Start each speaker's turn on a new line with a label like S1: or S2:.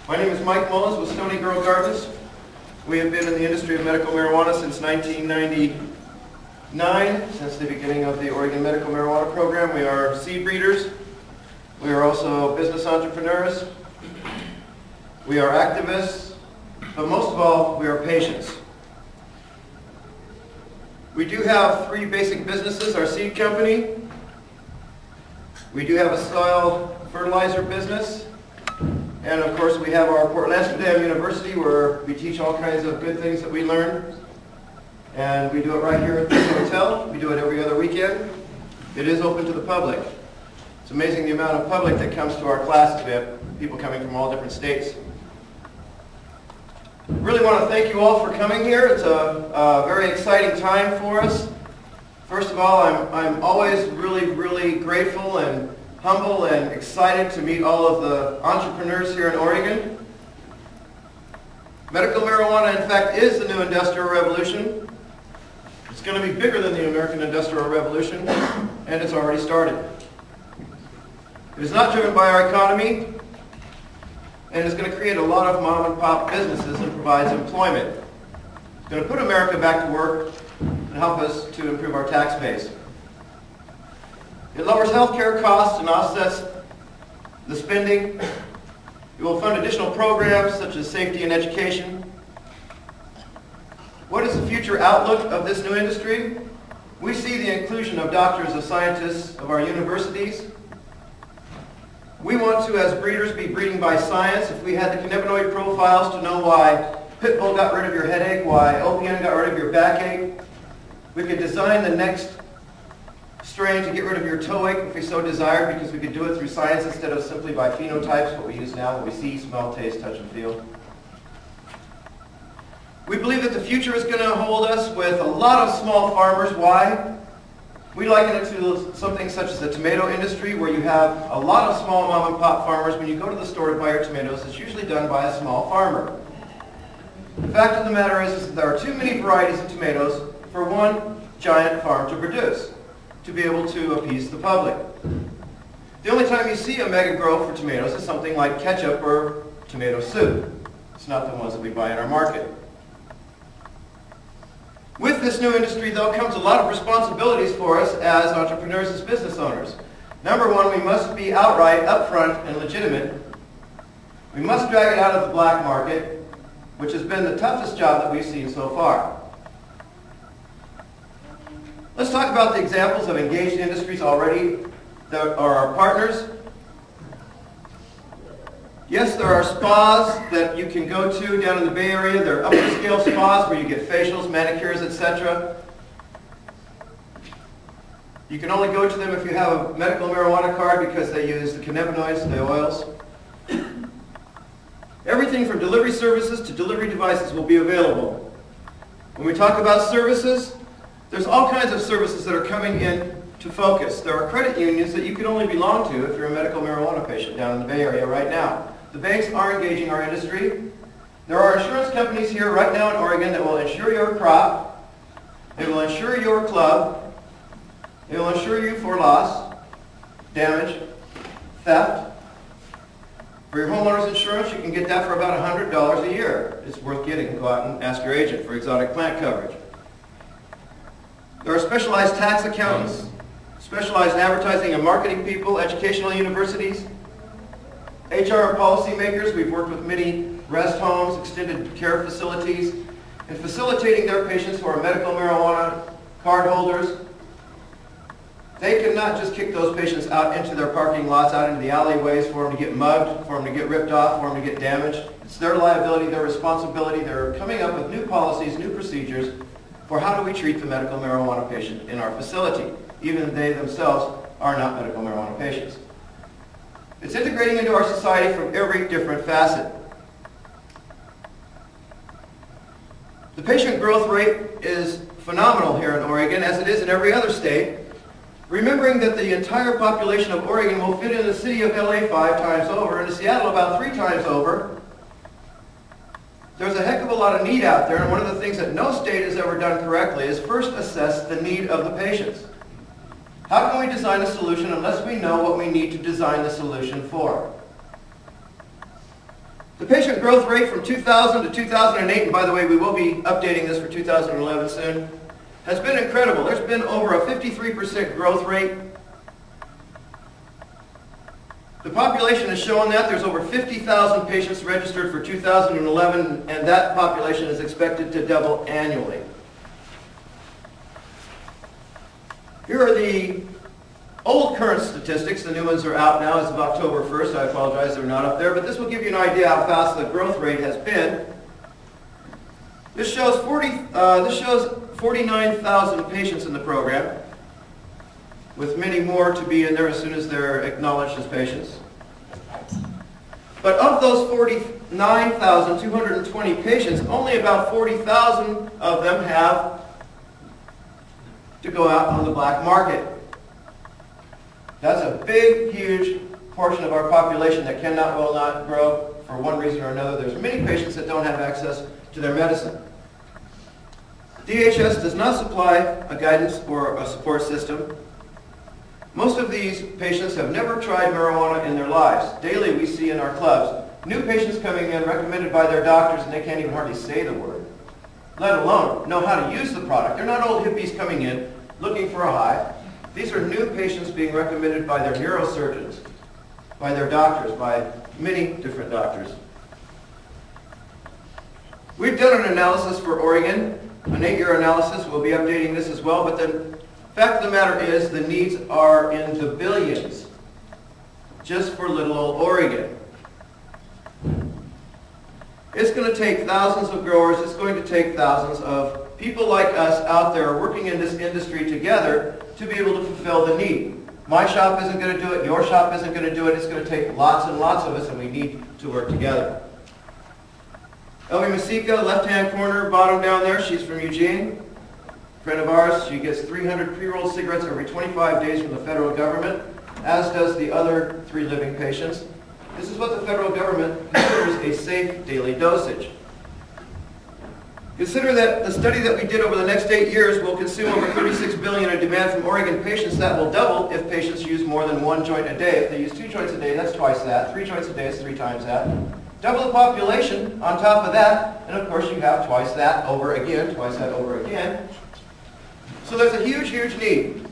S1: My name is Mike Mullins with Stoney Grow Gardens. We have been in the industry of medical marijuana since 1999, since the beginning of the Oregon Medical Marijuana Program. We are seed breeders. We are also business entrepreneurs. We are activists, but most of all, we are patients. We do have three basic businesses: our seed company, we do have a soil fertilizer business, and of course we have our Portlandsterdam University, where we teach all kinds of good things that we learn. And we do it right here at this hotel. We do it every other weekend. It is open to the public. It's amazing the amount of public that comes to our classes. We have people coming from all different states. Really want to thank you all for coming here. It's a very exciting time for us. First of all, I'm always really grateful and humble and excited to meet all of the entrepreneurs here in Oregon. Medical marijuana, in fact, is the new industrial revolution. It's going to be bigger than the American Industrial Revolution, and it's already started. It is not driven by our economy, and it's going to create a lot of mom and pop businesses and provides employment. It's going to put America back to work and help us to improve our tax base. It lowers health care costs and offsets the spending. It will fund additional programs such as safety and education. What is the future outlook of this new industry? We see the inclusion of doctors, of scientists, of our universities. We want to, as breeders, be breeding by science. If we had the cannabinoid profiles to know why pit bull got rid of your headache, why opium got rid of your backache, we could design the next strain to get rid of your toe ache if we so desired, because we could do it through science instead of simply by phenotypes, what we use now, what we see, smell, taste, touch, and feel. We believe that the future is going to hold us with a lot of small farmers. Why? We liken it to something such as the tomato industry, where you have a lot of small mom and pop farmers. When you go to the store to buy your tomatoes, it's usually done by a small farmer. The fact of the matter is that there are too many varieties of tomatoes for one giant farm to produce, to be able to appease the public. The only time you see a mega grow for tomatoes is something like ketchup or tomato soup. It's not the ones that we buy in our market. With this new industry, though, comes a lot of responsibilities for us as entrepreneurs, as business owners. Number one, we must be outright, upfront, and legitimate. We must drag it out of the black market, which has been the toughest job that we've seen so far. Let's talk about the examples of engaged industries already that are our partners. Yes, there are spas that you can go to down in the Bay Area. They're upper scale spas where you get facials, manicures, etc. You can only go to them if you have a medical marijuana card, because they use the cannabinoids, the oils. Everything from delivery services to delivery devices will be available. When we talk about services, there's all kinds of services that are coming in to focus. There are credit unions that you can only belong to if you're a medical marijuana patient down in the Bay Area right now. The banks are engaging our industry. There are insurance companies here right now in Oregon that will insure your crop. They will insure your club. They will insure you for loss, damage, theft. For your homeowner's insurance, you can get that for about $100 a year. It's worth getting. Go out and ask your agent for exotic plant coverage. There are specialized tax accountants, specialized in advertising and marketing people, educational universities, HR and policy makers. We've worked with many rest homes, extended care facilities, in facilitating their patients who are medical marijuana card holders. They cannot just kick those patients out into their parking lots, out into the alleyways for them to get mugged, for them to get ripped off, for them to get damaged. It's their liability, their responsibility. They're coming up with new policies, new procedures for how do we treat the medical marijuana patient in our facility, even if they themselves are not medical marijuana patients. It's integrating into our society from every different facet. The patient growth rate is phenomenal here in Oregon, as it is in every other state. Remembering that the entire population of Oregon will fit in the city of LA 5 times over, and in Seattle about 3 times over, there's a heck of a lot of need out there, and one of the things that no state has ever done correctly is first assess the need of the patients. How can we design a solution unless we know what we need to design the solution for? The patient growth rate from 2000 to 2008, and by the way, we will be updating this for 2011 soon, has been incredible. There's been over a 53% growth rate. The population is showing that. There's over 50,000 patients registered for 2011, and that population is expected to double annually. Here are the old current statistics. The new ones are out now as of October 1st. I apologize they're not up there, but this will give you an idea how fast the growth rate has been. This shows 49,000 patients in the program, with many more to be in there as soon as they're acknowledged as patients. But of those 49,220 patients, only about 40,000 of them have to go out on the black market. That's a big, huge portion of our population that will not grow for one reason or another. There's many patients that don't have access to their medicine. DHS does not supply a guidance or a support system. Most of these patients have never tried marijuana in their lives. Daily we see in our clubs new patients coming in recommended by their doctors, and they can't even hardly say the word, let alone know how to use the product. They're not old hippies coming in looking for a high. These are new patients being recommended by their neurosurgeons, by their doctors, by many different doctors. We've done an analysis for Oregon, an 8-year analysis. We'll be updating this as well, but the fact of the matter is the needs are in the billions just for little old Oregon. It's going to take thousands of growers. It's going to take thousands of people like us out there working in this industry together to be able to fulfill the need. My shop isn't going to do it. Your shop isn't going to do it. It's going to take lots and lots of us, and we need to work together. Elvie Masika, left-hand corner, bottom down there, she's from Eugene. Friend of ours. She gets 300 pre-rolled cigarettes every 25 days from the federal government, as does the other 3 living patients. This is what the federal government considers a safe daily dosage. Consider that the study that we did over the next 8 years will consume over $36 billion in demand from Oregon patients. That will double if patients use more than 1 joint a day. If they use 2 joints a day, that's twice that. 3 joints a day is 3 times that. Double the population on top of that, and of course you have twice that over again, twice that over again. So there's a huge, huge need.